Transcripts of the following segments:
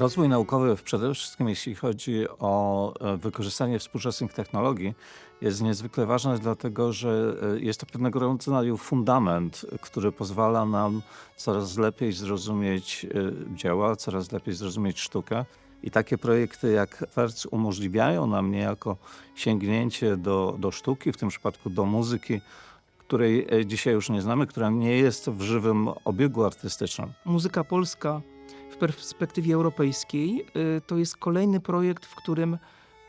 Rozwój naukowy, przede wszystkim jeśli chodzi o wykorzystanie współczesnych technologii, jest niezwykle ważny, dlatego że jest to pewnego rodzaju fundament, który pozwala nam coraz lepiej zrozumieć dzieła, coraz lepiej zrozumieć sztukę. I takie projekty jak FERC umożliwiają nam niejako sięgnięcie do sztuki, w tym przypadku do muzyki, której dzisiaj już nie znamy, która nie jest w żywym obiegu artystycznym. Muzyka polska w perspektywie europejskiej to jest kolejny projekt, w którym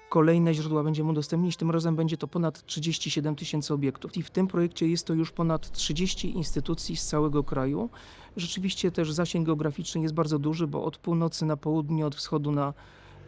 kolejne źródła będziemy udostępnić. Tym razem będzie to ponad 37 000 obiektów. I w tym projekcie jest to już ponad 30 instytucji z całego kraju. Rzeczywiście też zasięg geograficzny jest bardzo duży, bo od północy na południe, od wschodu na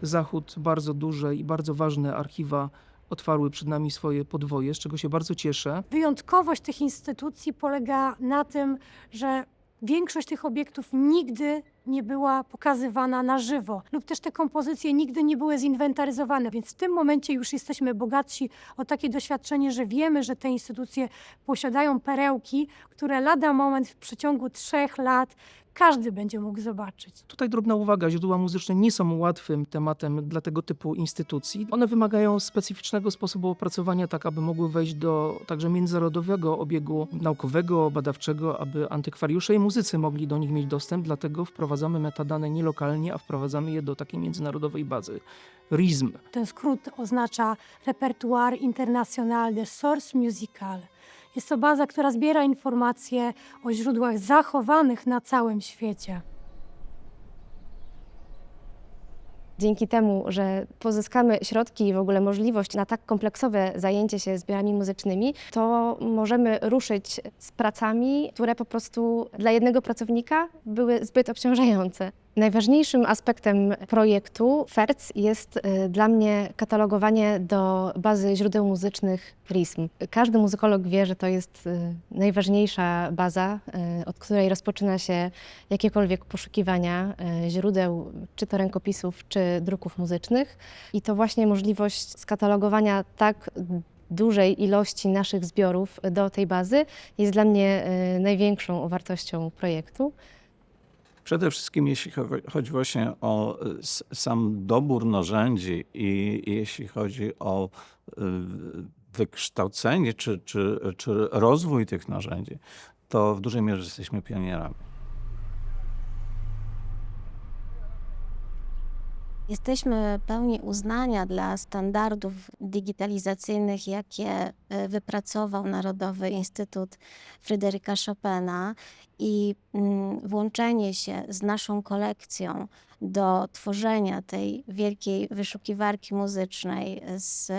zachód bardzo duże i bardzo ważne archiwa otwarły przed nami swoje podwoje, z czego się bardzo cieszę. Wyjątkowość tych instytucji polega na tym, że większość tych obiektów nigdy nie była pokazywana na żywo lub też te kompozycje nigdy nie były zinwentaryzowane, więc w tym momencie już jesteśmy bogatsi o takie doświadczenie, że wiemy, że te instytucje posiadają perełki, które lada moment w przeciągu 3 lat każdy będzie mógł zobaczyć. Tutaj drobna uwaga, źródła muzyczne nie są łatwym tematem dla tego typu instytucji. One wymagają specyficznego sposobu opracowania, tak aby mogły wejść do także międzynarodowego obiegu naukowego, badawczego, aby antykwariusze i muzycy mogli do nich mieć dostęp, dlatego wprowadzamy metadane nie lokalnie, a wprowadzamy je do takiej międzynarodowej bazy. RISM. Ten skrót oznacza Repertoire International de Sources Musicales. Jest to baza, która zbiera informacje o źródłach zachowanych na całym świecie. Dzięki temu, że pozyskamy środki i w ogóle możliwość na tak kompleksowe zajęcie się zbiorami muzycznymi, to możemy ruszyć z pracami, które po prostu dla jednego pracownika były zbyt obciążające. Najważniejszym aspektem projektu FERC jest dla mnie katalogowanie do bazy źródeł muzycznych RISM. Każdy muzykolog wie, że to jest najważniejsza baza, od której rozpoczyna się jakiekolwiek poszukiwania źródeł, czy to rękopisów, czy druków muzycznych. I to właśnie możliwość skatalogowania tak dużej ilości naszych zbiorów do tej bazy jest dla mnie największą wartością projektu. Przede wszystkim jeśli chodzi właśnie o sam dobór narzędzi i jeśli chodzi o wykształcenie czy rozwój tych narzędzi, to w dużej mierze jesteśmy pionierami. Jesteśmy pełni uznania dla standardów digitalizacyjnych, jakie wypracował Narodowy Instytut Fryderyka Chopina i włączenie się z naszą kolekcją do tworzenia tej wielkiej wyszukiwarki muzycznej z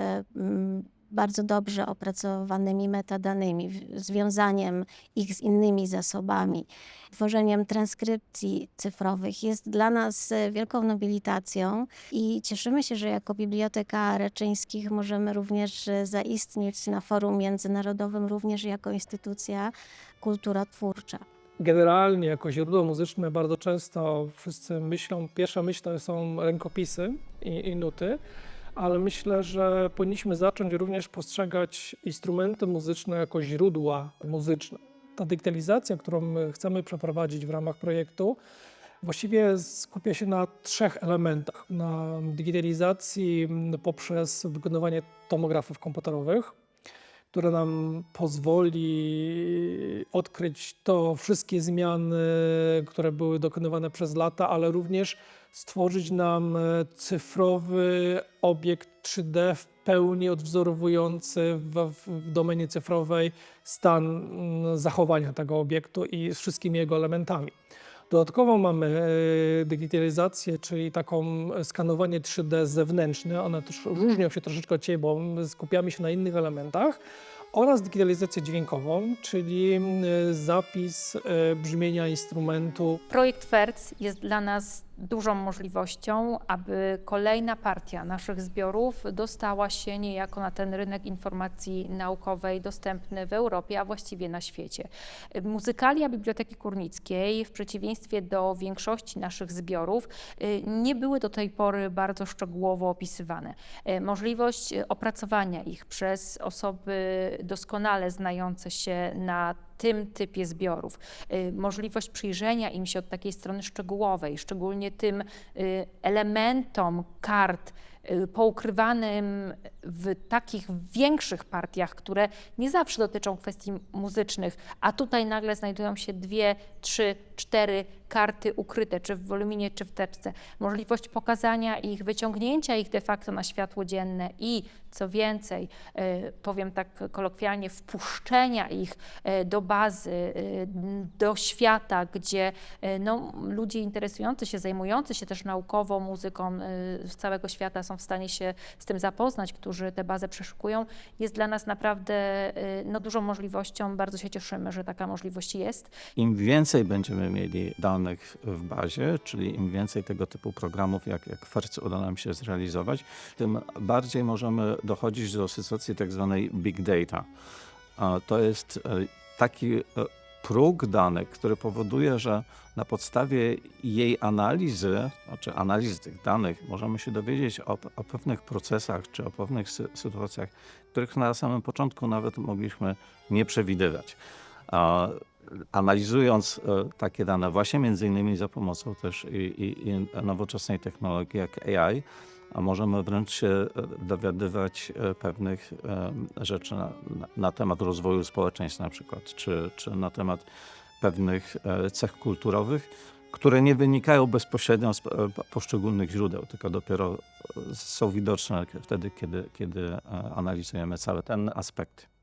bardzo dobrze opracowanymi metadanymi, związaniem ich z innymi zasobami, tworzeniem transkrypcji cyfrowych jest dla nas wielką nobilitacją i cieszymy się, że jako Biblioteka Raczyńskich możemy również zaistnieć na forum międzynarodowym, również jako instytucja kulturotwórcza. Generalnie jako źródło muzyczne bardzo często wszyscy myślą, pierwsza myśl to są rękopisy i nuty, ale myślę, że powinniśmy zacząć również postrzegać instrumenty muzyczne jako źródła muzyczne. Ta digitalizacja, którą chcemy przeprowadzić w ramach projektu, właściwie skupia się na 3 elementach. Na digitalizacji poprzez wykonywanie tomografów komputerowych, które nam pozwoli odkryć to wszystkie zmiany, które były dokonywane przez lata, ale również stworzyć nam cyfrowy obiekt 3D w pełni odwzorowujący w domenie cyfrowej stan zachowania tego obiektu i z wszystkimi jego elementami. Dodatkowo mamy digitalizację, czyli taką skanowanie 3D zewnętrzne. One też różnią się troszeczkę od siebie, bo skupiamy się na innych elementach. Oraz digitalizację dźwiękową, czyli zapis brzmienia instrumentu. Projekt FERC jest dla nas dużą możliwością, aby kolejna partia naszych zbiorów dostała się niejako na ten rynek informacji naukowej dostępny w Europie, a właściwie na świecie. Muzykalia Biblioteki Kurnickiej, w przeciwieństwie do większości naszych zbiorów, nie były do tej pory bardzo szczegółowo opisywane. Możliwość opracowania ich przez osoby doskonale znające się na tym typie zbiorów. Możliwość przyjrzenia im się od takiej strony szczegółowej, szczególnie tym elementom kart poukrywanym w takich większych partiach, które nie zawsze dotyczą kwestii muzycznych, a tutaj nagle znajdują się 2, 3, 4 karty ukryte, czy w woluminie, czy w teczce. Możliwość pokazania ich, wyciągnięcia ich de facto na światło dzienne i co więcej, powiem tak kolokwialnie, wpuszczenia ich do bazy, do świata, gdzie no, ludzie interesujący się, zajmujący się też naukowo muzyką z całego świata są w stanie się z tym zapoznać, którzy tę bazę przeszukują, jest dla nas naprawdę no, dużą możliwością. Bardzo się cieszymy, że taka możliwość jest. Im więcej będziemy mieli danych w bazie, czyli im więcej tego typu programów jak FERC uda nam się zrealizować, tym bardziej możemy dochodzić do sytuacji tak zwanej big data. To jest taki próg danych, który powoduje, że na podstawie jej analizy, znaczy analizy tych danych, możemy się dowiedzieć o pewnych procesach czy o pewnych sytuacjach, których na samym początku nawet mogliśmy nie przewidywać. Analizując takie dane właśnie między innymi za pomocą też i nowoczesnej technologii jak AI, a możemy wręcz się dowiadywać pewnych rzeczy na temat rozwoju społeczeństw na przykład, czy na temat pewnych cech kulturowych, które nie wynikają bezpośrednio z poszczególnych źródeł, tylko dopiero są widoczne wtedy, kiedy analizujemy cały ten aspekt.